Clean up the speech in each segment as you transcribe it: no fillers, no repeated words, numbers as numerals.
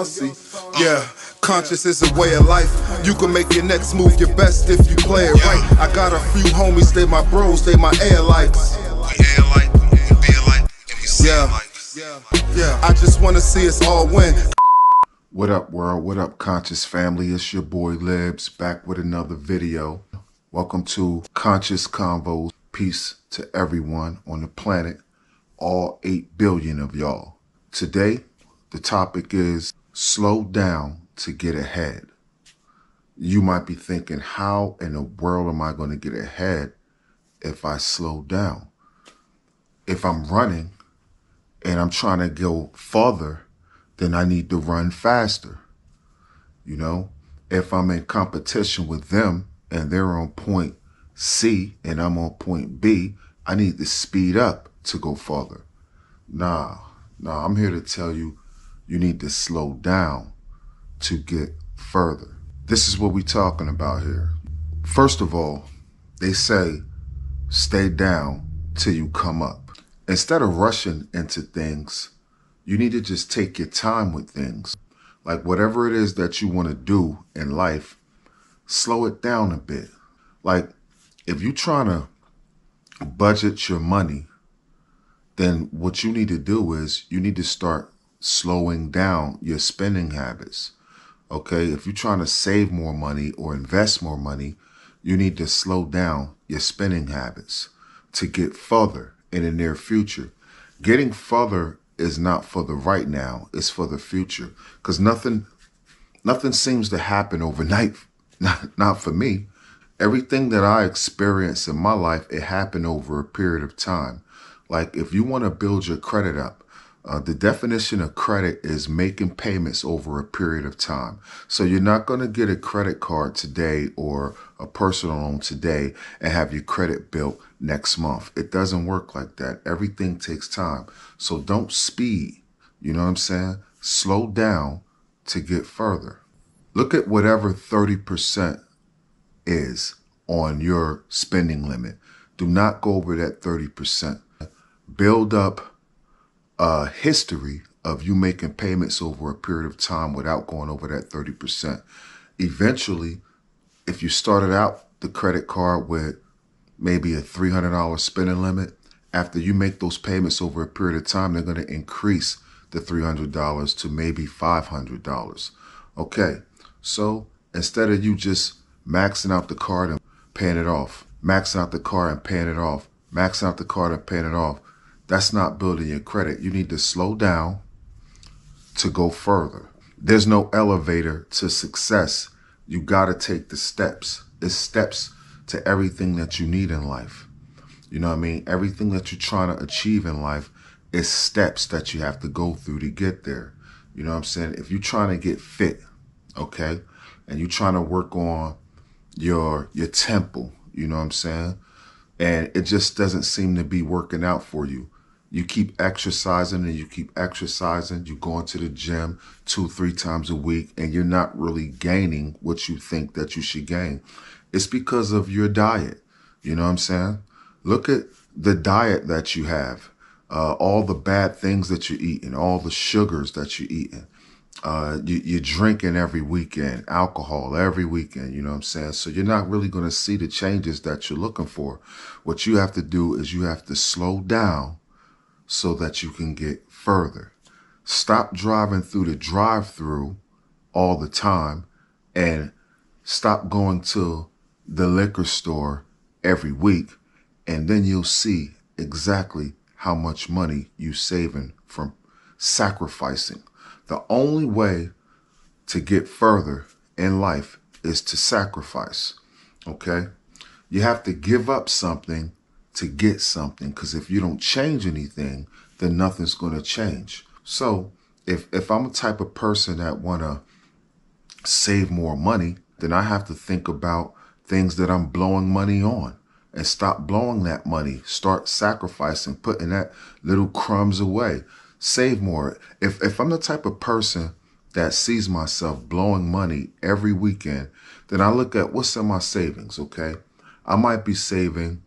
fancy. Yeah, conscious is a way of life. You can make your next move your best if you play it right. I got a few homies, they my bros, they my air lights. We air like, we be alike, and we see like. Yeah, I just wanna see us all win. What up, world? What up, Conscious family? It's your boy Libs back with another video. Welcome to Conscious Convos. Peace to everyone on the planet, all 8 billion of y'all. Today, the topic is slow down to get ahead. You might be thinking, how in the world am I going to get ahead if I slow down? If I'm running and I'm trying to go farther, then I need to run faster. You know, if I'm in competition with them and they're on point C and I'm on point B, I need to speed up to go farther. Nah, I'm here to tell you, you need to slow down to get further. This is what we're talking about here. First of all, they say, stay down till you come up. Instead of rushing into things, you need to just take your time with things. Like whatever it is that you want to do in life, slow it down a bit. Like if you're trying to budget your money, then what you need to do is you need to start slowing down your spending habits. Okay, if you're trying to save more money or invest more money, you need to slow down your spending habits to get further in the near future. Getting further is not for the right now, it's for the future. Because nothing seems to happen overnight, not for me. Everything that I experienced in my life, it happened over a period of time. Like if you want to build your credit up, the definition of credit is making payments over a period of time. So you're not going to get a credit card today or a personal loan today and have your credit built next month. It doesn't work like that. Everything takes time. So don't speed. You know what I'm saying? Slow down to get further. Look at whatever 30% is on your spending limit. Do not go over that 30%. Build up a history of you making payments over a period of time without going over that 30%. Eventually, if you started out the credit card with maybe a $300 spending limit, after you make those payments over a period of time, they're going to increase the $300 to maybe $500. Okay, so instead of you just maxing out the card and paying it off, maxing out the card and paying it off, maxing out the card and paying it off, that's not building your credit. You need to slow down to go further. There's no elevator to success. You got to take the steps. It's steps to everything that you need in life. You know what I mean? Everything that you're trying to achieve in life is steps that you have to go through to get there. You know what I'm saying? If you're trying to get fit, okay, and you're trying to work on your temple, you know what I'm saying? And it just doesn't seem to be working out for you. You keep exercising and you keep exercising. You go into the gym 2-3 times a week and you're not really gaining what you think that you should gain. It's because of your diet. You know what I'm saying? Look at the diet that you have, all the bad things that you're eating, all the sugars that you're eating. You're drinking every weekend, alcohol every weekend, you know what I'm saying? So you're not really going to see the changes that you're looking for. What you have to do is you have to slow down so that you can get further. Stop driving through the drive-through all the time and stop going to the liquor store every week, and then you'll see exactly how much money you're saving from sacrificing. The only way to get further in life is to sacrifice, okay? You have to give up something to get something, because if you don't change anything, then nothing's going to change. So if I'm a type of person that want to save more money, then I have to think about things that I'm blowing money on and stop blowing that money. Start sacrificing, putting that little crumbs away. Save more. If I'm the type of person that sees myself blowing money every weekend, then I look at what's in my savings, okay? I might be saving,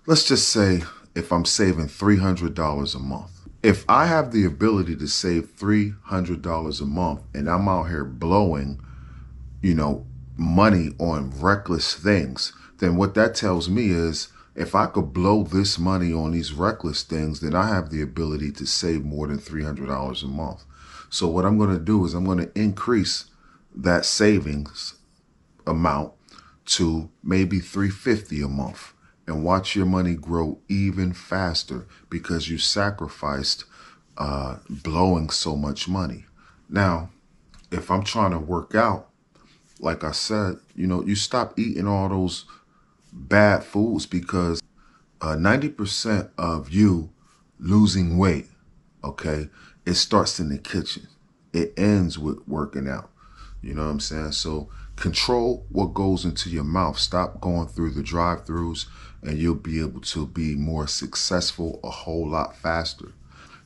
let's just say if I'm saving $300 a month, If I have the ability to save $300 a month and I'm out here blowing, money on reckless things, then what that tells me is if I could blow this money on these reckless things, then I have the ability to save more than $300 a month. So what I'm going to do is I'm going to increase that savings amount to maybe $350 a month and watch your money grow even faster because you sacrificed blowing so much money. Now, if I'm trying to work out, like I said, you stop eating all those bad foods because 90% of you losing weight, okay, it starts in the kitchen. It ends with working out. You know what I'm saying? So control what goes into your mouth. Stop going through the drive-thrus and you'll be able to be more successful a whole lot faster.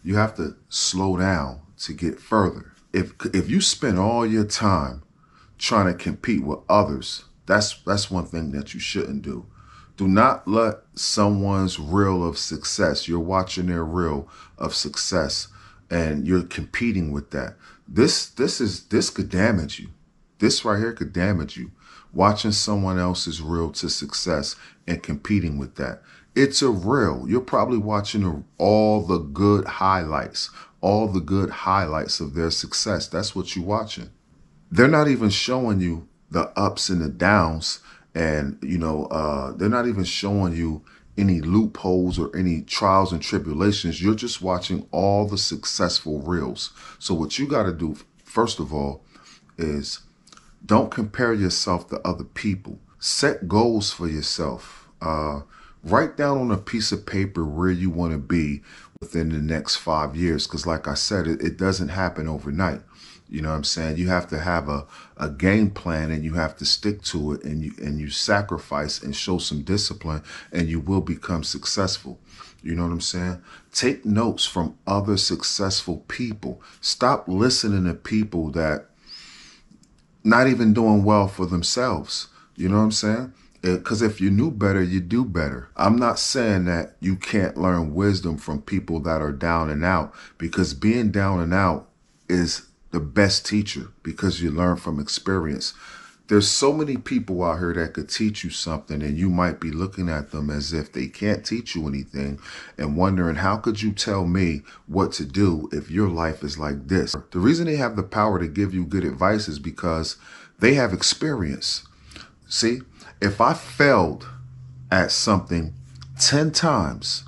You have to slow down to get further. If you spend all your time trying to compete with others, that's one thing that you shouldn't do. Do not let someone's reel of success, you're watching their reel of success and you're competing with that. This could damage you. This right here could damage you. Watching someone else's reel to success and competing with that. It's a reel. You're probably watching all the good highlights of their success. That's what you're watching. They're not even showing you the ups and the downs, and they're not even showing you any loopholes or any trials and tribulations. You're just watching all the successful reels. So what you got to do, first of all, is don't compare yourself to other people. Set goals for yourself. Write down on a piece of paper where you want to be within the next 5 years. Because like I said, it doesn't happen overnight. You know what I'm saying? You have to have a game plan and you have to stick to it, and you sacrifice and show some discipline and you will become successful. You know what I'm saying? Take notes from other successful people. Stop listening to people that not even doing well for themselves. You know what I'm saying? Because if you knew better, you do better. I'm not saying that you can't learn wisdom from people that are down and out, because being down and out is the best teacher because you learn from experience. There's so many people out here that could teach you something, and you might be looking at them as if they can't teach you anything and wondering, how could you tell me what to do if your life is like this? The reason they have the power to give you good advice is because they have experience. See, if I failed at something 10 times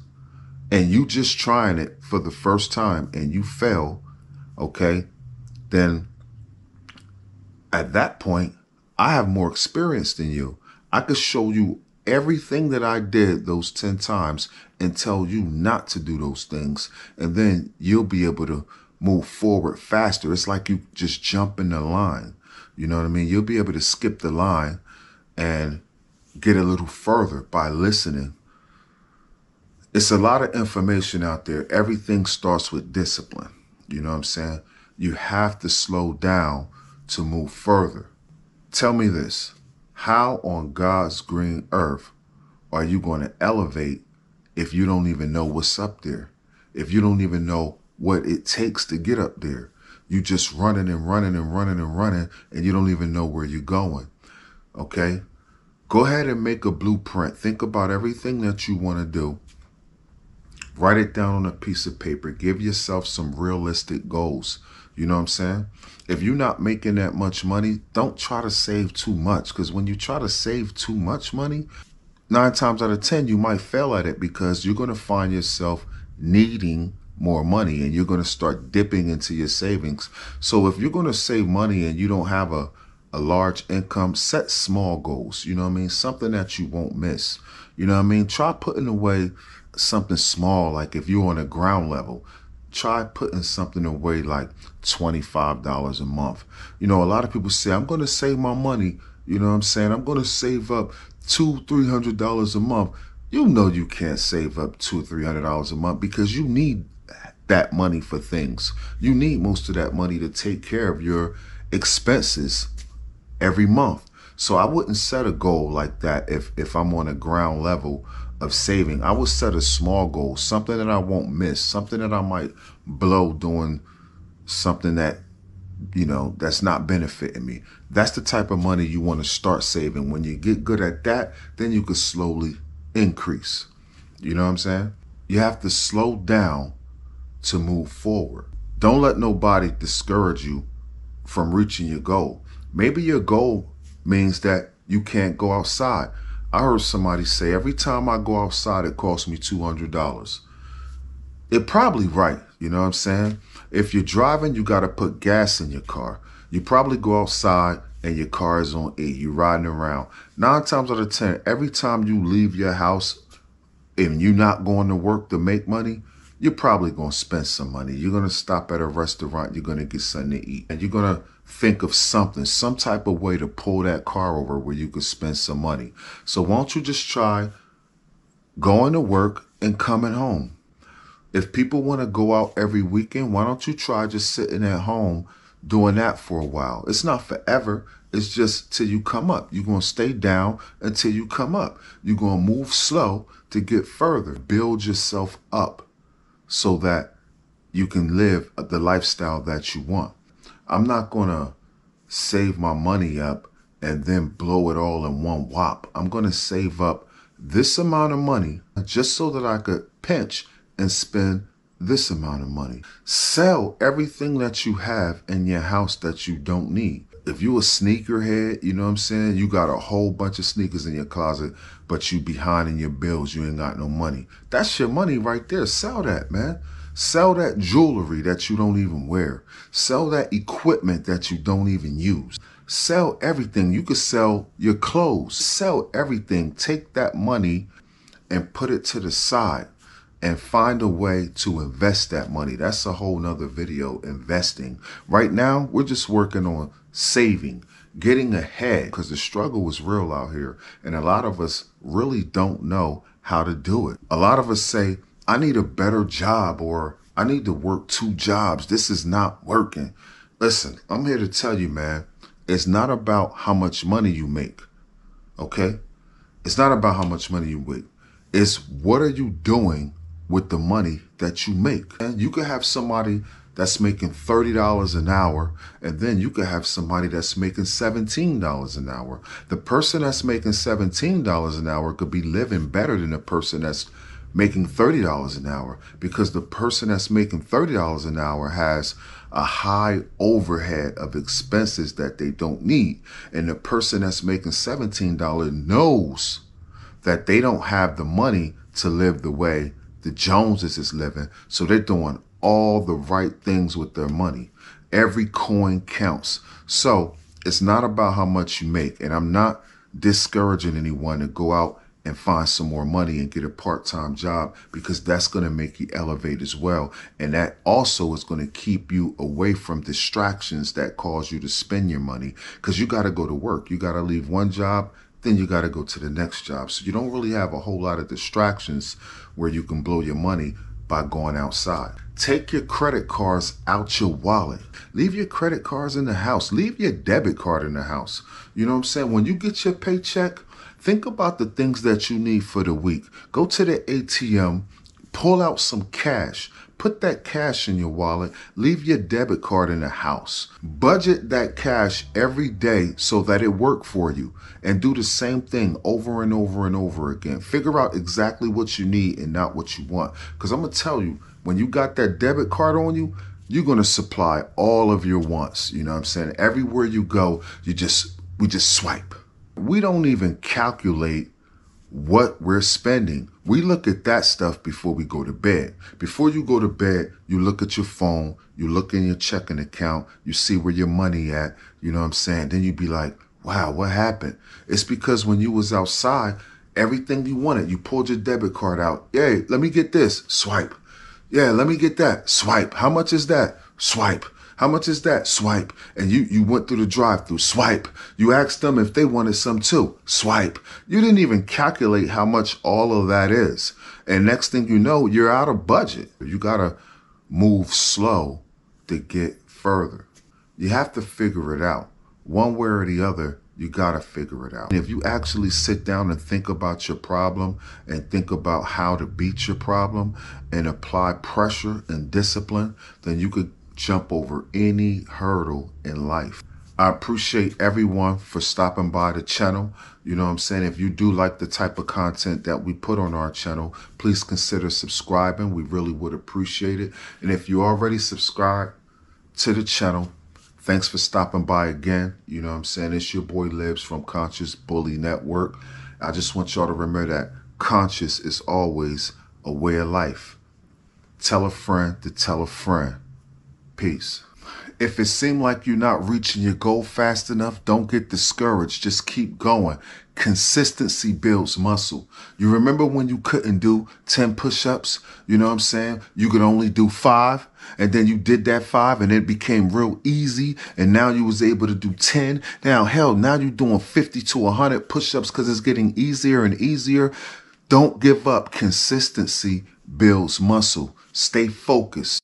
and you just trying it for the first time and you fail, okay, then at that point, I have more experience than you. I could show you everything that I did those 10 times and tell you not to do those things. And then you'll be able to move forward faster. It's like you just jump in the line. You know what I mean? You'll be able to skip the line and get a little further by listening. It's a lot of information out there. Everything starts with discipline. You know what I'm saying? You have to slow down to move further. Tell me this, how on God's green earth are you going to elevate if you don't even know what's up there? If you don't even know what it takes to get up there? You just running and running and running and running, and you don't even know where you're going. Okay? Go ahead and make a blueprint. Think about everything that you want to do. Write it down on a piece of paper. Give yourself some realistic goals. You know what I'm saying? If you're not making that much money, don't try to save too much. Because when you try to save too much money, 9 times out of 10, you might fail at it because you're going to find yourself needing more money and you're going to start dipping into your savings. So if you're going to save money and you don't have a large income, set small goals. You know what I mean? Something that you won't miss. You know what I mean? Try putting away something small. Like if you're on a ground level, try putting something away like $25 a month. You know, a lot of people say, I'm going to save my money. You know what I'm saying? I'm going to save up $200-300 a month. You know you can't save up $200-300 a month because you need that money for things. You need most of that money to take care of your expenses every month. So I wouldn't set a goal like that if I'm on a ground level of saving. I would set a small goal, something that I won't miss, something that I might blow doing something that, you know, that's not benefiting me. That's the type of money you want to start saving. When you get good at that, then you can slowly increase. You know what I'm saying? You have to slow down to move forward. Don't let nobody discourage you from reaching your goal. Maybe your goal means that you can't go outside. I heard somebody say, every time I go outside, it costs me $200. It probably right. You know what I'm saying? If you're driving, you got to put gas in your car. You probably go outside and your car is on E. You're riding around. 9 times out of 10, every time you leave your house and you're not going to work to make money, you're probably going to spend some money. You're going to stop at a restaurant. You're going to get something to eat. And you're going to think of something, some type of way to pull that car over where you could spend some money. So why don't you just try going to work and coming home? If people want to go out every weekend, why don't you try just sitting at home doing that for a while? It's not forever. It's just till you come up. You're going to stay down until you come up. You're going to move slow to get further. Build yourself up so that you can live the lifestyle that you want. I'm not going to save my money up and then blow it all in one whop. I'm going to save up this amount of money just so that I could pinch and spend this amount of money. Sell everything that you have in your house that you don't need. If you a sneakerhead, you know what I'm saying? You got a whole bunch of sneakers in your closet, but you behind in your bills. You ain't got no money. That's your money right there. Sell that, man. Sell that jewelry that you don't even wear. Sell that equipment that you don't even use. Sell everything. You could sell your clothes. Sell everything. Take that money and put it to the side and find a way to invest that money. That's a whole nother video, investing. Right now, we're just working on saving, getting ahead, because the struggle is real out here. And a lot of us really don't know how to do it. A lot of us say, I need a better job, or I need to work 2 jobs. This is not working. Listen, I'm here to tell you, man, it's not about how much money you make, okay? It's not about how much money you make. It's what are you doing with the money that you make. And you could have somebody that's making $30 an hour, and then you could have somebody that's making $17 an hour. The person that's making $17 an hour could be living better than the person that's making $30 an hour, because the person that's making $30 an hour has a high overhead of expenses that they don't need. And the person that's making $17 knows that they don't have the money to live the way the Joneses is living. So they're doing all the right things with their money. Every coin counts. So it's not about how much you make. And I'm not discouraging anyone to go out and find some more money and get a part-time job, because that's going to make you elevate as well. And that also is going to keep you away from distractions that cause you to spend your money, because you got to go to work. You got to leave one job, then you got to go to the next job. So you don't really have a whole lot of distractions where you can blow your money by going outside. Take your credit cards out your wallet. Leave your credit cards in the house. Leave your debit card in the house. You know what I'm saying? When you get your paycheck, think about the things that you need for the week. Go to the ATM, pull out some cash. Put that cash in your wallet. Leave your debit card in the house. Budget that cash every day so that it works for you. And do the same thing over and over and over again. Figure out exactly what you need and not what you want. Because I'm going to tell you, when you got that debit card on you, you're going to supply all of your wants. You know what I'm saying? Everywhere you go, we just swipe. We don't even calculate what we're spending. We look at that stuff before we go to bed. Before you go to bed, you look at your phone, you look in your checking account, you see where your money at, you know what I'm saying? Then you be like, wow, what happened? It's because when you was outside, everything you wanted, you pulled your debit card out. Hey, let me get this, swipe. Yeah, let me get that, swipe. How much is that? Swipe. How much is that? Swipe. And you went through the drive-thru, swipe. You asked them if they wanted some too, swipe. You didn't even calculate how much all of that is. And next thing you know, you're out of budget. You got to move slow to get further. You have to figure it out. One way or the other, you got to figure it out. And if you actually sit down and think about your problem and think about how to beat your problem and apply pressure and discipline, then you could jump over any hurdle in life. I appreciate everyone for stopping by the channel. You know what I'm saying? If you do like the type of content that we put on our channel, please consider subscribing. We really would appreciate it. And if you already subscribed to the channel, thanks for stopping by again. You know what I'm saying? It's your boy Libs from Conscious Bully Network. I just want y'all to remember that conscious is always a way of life. Tell a friend to tell a friend. Peace. If it seems like you're not reaching your goal fast enough, don't get discouraged. Just keep going. Consistency builds muscle. You remember when you couldn't do 10 push-ups? You know what I'm saying? You could only do 5, and then you did that 5 and it became real easy, and now you was able to do 10. Now, hell, now you're doing 50 to 100 push-ups because it's getting easier and easier. Don't give up. Consistency builds muscle. Stay focused.